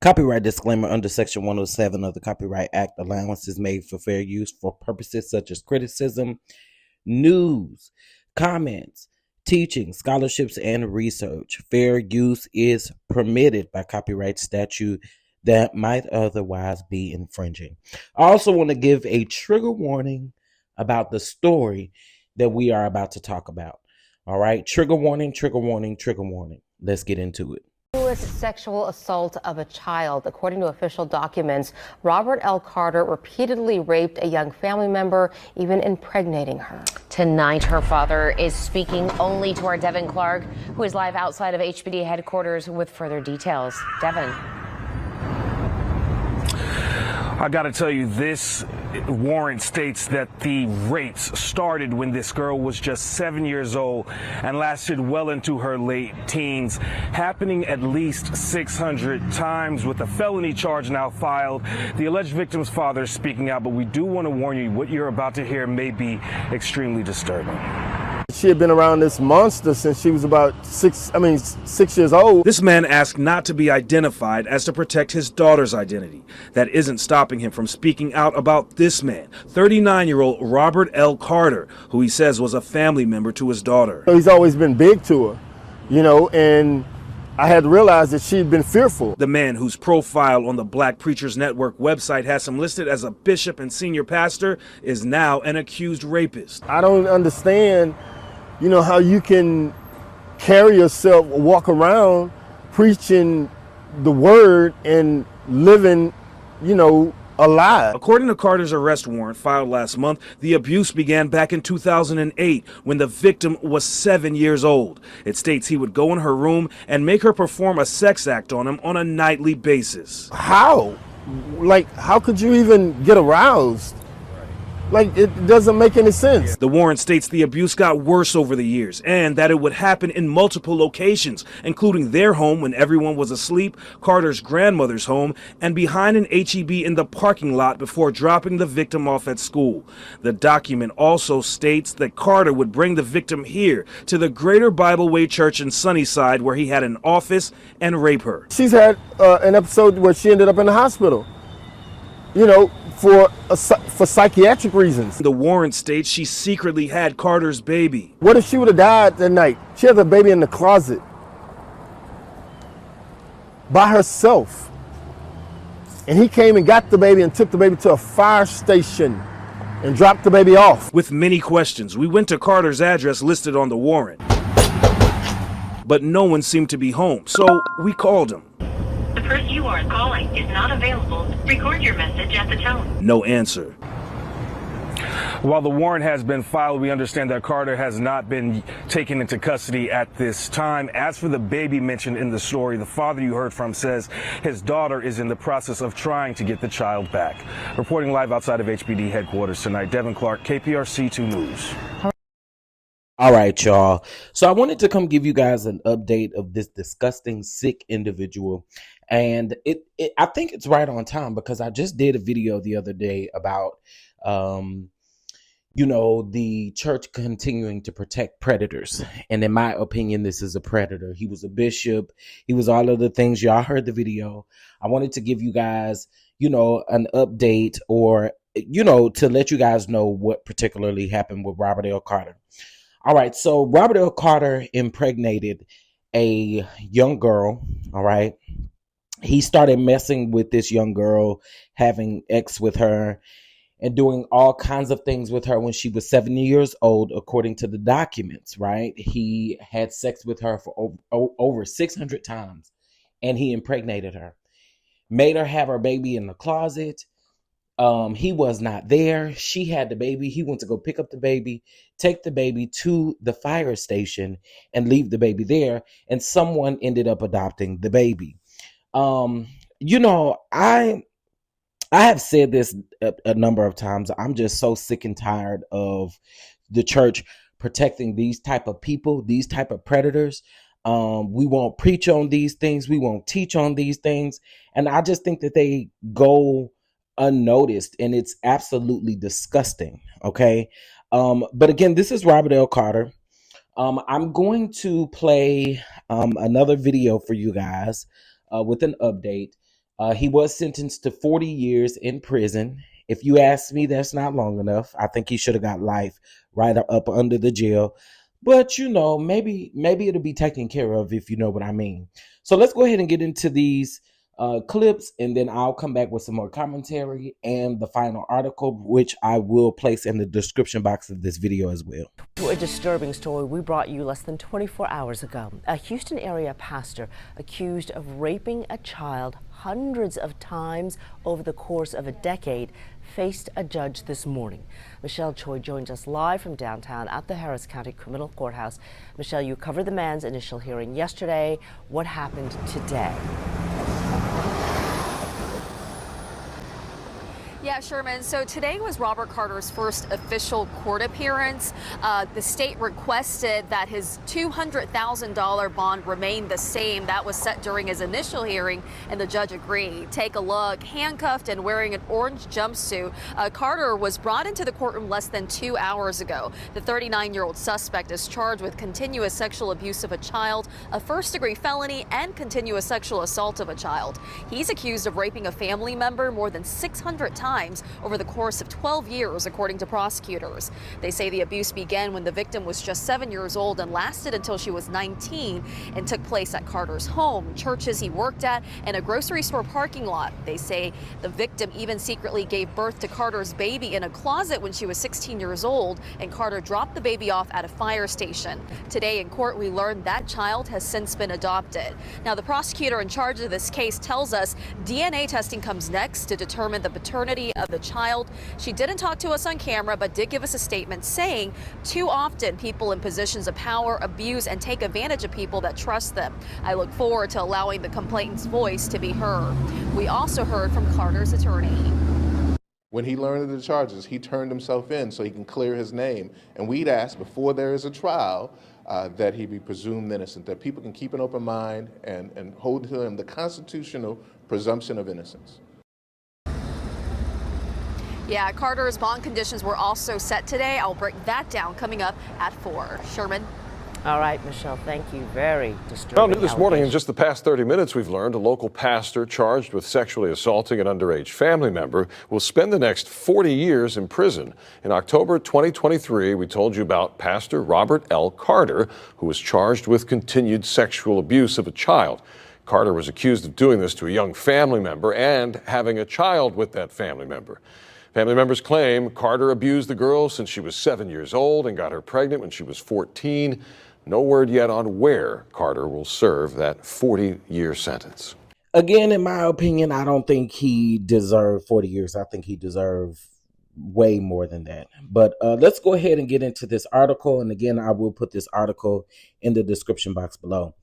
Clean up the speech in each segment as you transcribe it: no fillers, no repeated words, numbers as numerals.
Copyright disclaimer: under Section 107 of the Copyright Act, allowance is made for fair use for purposes such as criticism, news, comments, teaching, scholarships, and research. Fair use is permitted by copyright statute that might otherwise be infringing. I also want to give a trigger warning about the story that we are about to talk about. All right, trigger warning, trigger warning, trigger warning. Let's get into it. Sexual assault of a child. According to official documents, Robert L. Carter repeatedly raped a young family member, even impregnating her. Tonight, her father is speaking only to our Devin Clark, who is live outside of HBD headquarters with further details. Devin. I got to tell you, this warrant states that the rapes started when this girl was just 7 years old and lasted well into her late teens, happening at least 600 times with a felony charge now filed. The alleged victim's father is speaking out, but we do want to warn you, what you're about to hear may be extremely disturbing. She had been around this monster since she was about 6 years old. This man asked not to be identified as to protect his daughter's identity. That isn't stopping him from speaking out about this man, 39-year-old Robert L. Carter, who he says was a family member to his daughter. He's always been big to her, you know, and I had to realize that she'd been fearful. The man, whose profile on the Black Preachers Network website has him listed as a bishop and senior pastor, is now an accused rapist. I don't understand, you know, how you can carry yourself, walk around preaching the word and living, you know, a lie. According to Carter's arrest warrant filed last month, the abuse began back in 2008 when the victim was 7 years old. It states he would go in her room and make her perform a sex act on him on a nightly basis. How? Like, how could you even get aroused? Like, it doesn't make any sense. The warrant states the abuse got worse over the years and that it would happen in multiple locations, including their home when everyone was asleep, Carter's grandmother's home, and behind an H-E-B in the parking lot before dropping the victim off at school. The document also states that Carter would bring the victim here to the Greater Bible Way Church in Sunnyside, where he had an office, and rape her. She's had an episode where she ended up in the hospital, you know, for psychiatric reasons. The warrant states she secretly had Carter's baby. What if she would have died that night? She has a baby in the closet by herself. And he came and got the baby and took the baby to a fire station and dropped the baby off. With many questions, we went to Carter's address listed on the warrant, but no one seemed to be home, so we called him. The person you are calling is not available. Record your message at the tone. No answer. While the warrant has been filed, we understand that Carter has not been taken into custody at this time. As for the baby mentioned in the story, the father you heard from says his daughter is in the process of trying to get the child back. Reporting live outside of HBD headquarters tonight, Devin Clark, KPRC 2 News. All right, y'all. So I wanted to come give you guys an update of this disgusting, sick individual. And I think it's right on time because I just did a video the other day about, you know, the church continuing to protect predators. And in my opinion, this is a predator. He was a bishop. He was all of the things. Y'all heard the video. I wanted to give you guys, you know, an update or, you know, to let you guys know what particularly happened with Robert L. Carter. All right. So Robert L. Carter impregnated a young girl. All right. he started messing with this young girl, having sex with her, and doing all kinds of things with her when she was 7 years old, according to the documents, right? He had sex with her for over 600 times, and he impregnated her, made her have her baby in the closet. He was not there. She had the baby. He went to go pick up the baby, take the baby to the fire station, and leave the baby there. And someone ended up adopting the baby. You know, I have said this a number of times. I'm just so sick and tired of the church protecting these type of people, these type of predators. We won't preach on these things. We won't teach on these things. And I just think that they go unnoticed, and it's absolutely disgusting. Okay. But again, this is Robert L. Carter. I'm going to play another video for you guys with an update. He was sentenced to 40 years in prison. If you ask me, that's not long enough. I think he should have got life right up under the jail. But, you know, maybe it'll be taken care of, if you know what I mean. So let's go ahead and get into these clips, and then I'll come back with some more commentary and the final article, which I will place in the description box of this video as well. A disturbing story we brought you less than 24 hours ago. A Houston area pastor accused of raping a child hundreds of times over the course of a decade faced a judge this morning. Michelle Choi joins us live from downtown at the Harris County Criminal Courthouse. Michelle, you covered the man's initial hearing yesterday. What happened today? Yeah, Sherman. So today was Robert Carter's first official court appearance. The state requested that his $200,000 bond remain the same. That was set during his initial hearing, and the judge agreed. Take a look. Handcuffed and wearing an orange jumpsuit, Carter was brought into the courtroom less than 2 hours ago. The 39-year-old suspect is charged with continuous sexual abuse of a child, a first-degree felony, and continuous sexual assault of a child. He's accused of raping a family member more than 600 times over the course of 12 years, according to prosecutors. They say the abuse began when the victim was just 7 years old and lasted until she was 19, and took place at Carter's home, churches he worked at, and a grocery store parking lot. They say the victim even secretly gave birth to Carter's baby in a closet when she was 16 years old, and Carter dropped the baby off at a fire station. Today in court, we learned that child has since been adopted. Now, the prosecutor in charge of this case tells us DNA testing comes next to determine the paternity of the child. She didn't talk to us on camera, but did give us a statement saying too often people in positions of power abuse and take advantage of people that trust them. I look forward to allowing the complainant's voice to be heard. We also heard from Carter's attorney. When he learned of the charges, he turned himself in so he can clear his name. And we'd ask before there is a trial that he be presumed innocent, that people can keep an open mind and hold to him the constitutional presumption of innocence. Yeah, Carter's bond conditions were also set today. I'll break that down coming up at 4. Sherman. All right, Michelle, thank you. Very disturbing. Well, new this morning, in just the past 30 minutes, we've learned a local pastor charged with sexually assaulting an underage family member will spend the next 40 years in prison. In October 2023, we told you about Pastor Robert L. Carter, who was charged with continued sexual abuse of a child. Carter was accused of doing this to a young family member and having a child with that family member. Family members claim Carter abused the girl since she was 7 years old and got her pregnant when she was 14. No word yet on where Carter will serve that 40-year sentence. Again, in my opinion, I don't think he deserved 40 years. I think he deserved way more than that. But let's go ahead and get into this article. And again, I will put this article in the description box below.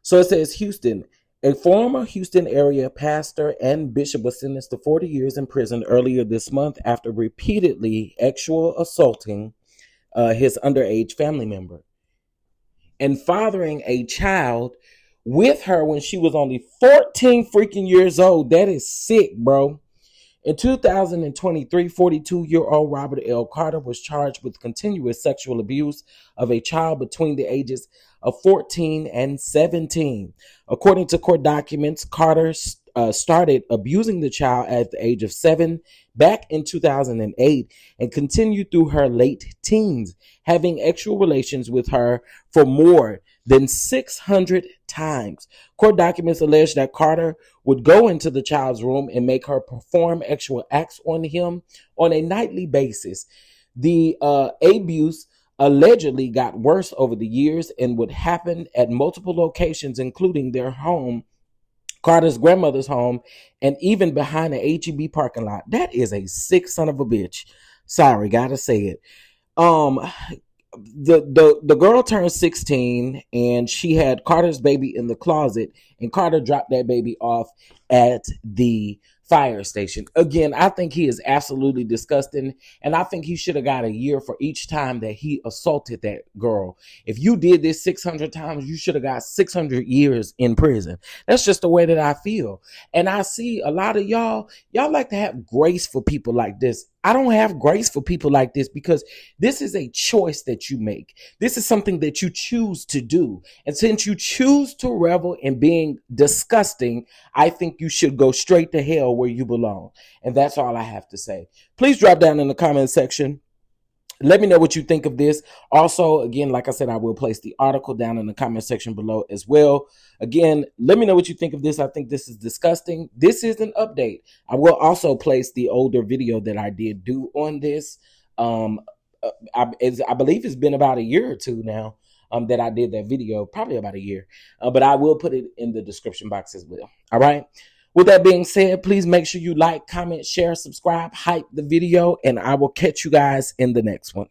So it says, Houston. A former Houston area pastor and bishop was sentenced to 40 years in prison earlier this month after repeatedly sexual assaulting his underage family member and fathering a child with her when she was only 14 freaking years old. That is sick, bro. In 2023, 42-year-old Robert L. Carter was charged with continuous sexual abuse of a child between the ages of 14 and 17. According to court documents, Carter started abusing the child at the age of 7 back in 2008 and continued through her late teens, having sexual relations with her for more than 600 times. Court documents allege that Carter would go into the child's room and make her perform sexual acts on him on a nightly basis. The abuse allegedly got worse over the years and would happen at multiple locations, including their home, Carter's grandmother's home, and even behind the HEB parking lot. That is a sick son of a bitch. Sorry, gotta say it. The girl turned 16 and she had Carter's baby in the closet, and Carter dropped that baby off at the fire station. Again, I think he is absolutely disgusting, and I think he should have got a year for each time that he assaulted that girl. If you did this 600 times, you should have got 600 years in prison. That's just the way that I feel. And I see a lot of y'all like to have grace for people like this. I don't have grace for people like this because this is a choice that you make. This is something that you choose to do. And since you choose to revel in being disgusting, I think you should go straight to hell where you belong. And that's all I have to say. Please drop down in the comment section. Let me know what you think of this. Also, again, like I said, I will place the article down in the comment section below as well. Again, let me know what you think of this. I think this is disgusting. This is an update. I will also place the older video that I did do on this. I believe it's been about a year or two now that I did that video, probably about a year. But I will put it in the description box as well. All right. With that being said, please make sure you like, comment, share, subscribe, hype the video, and I will catch you guys in the next one.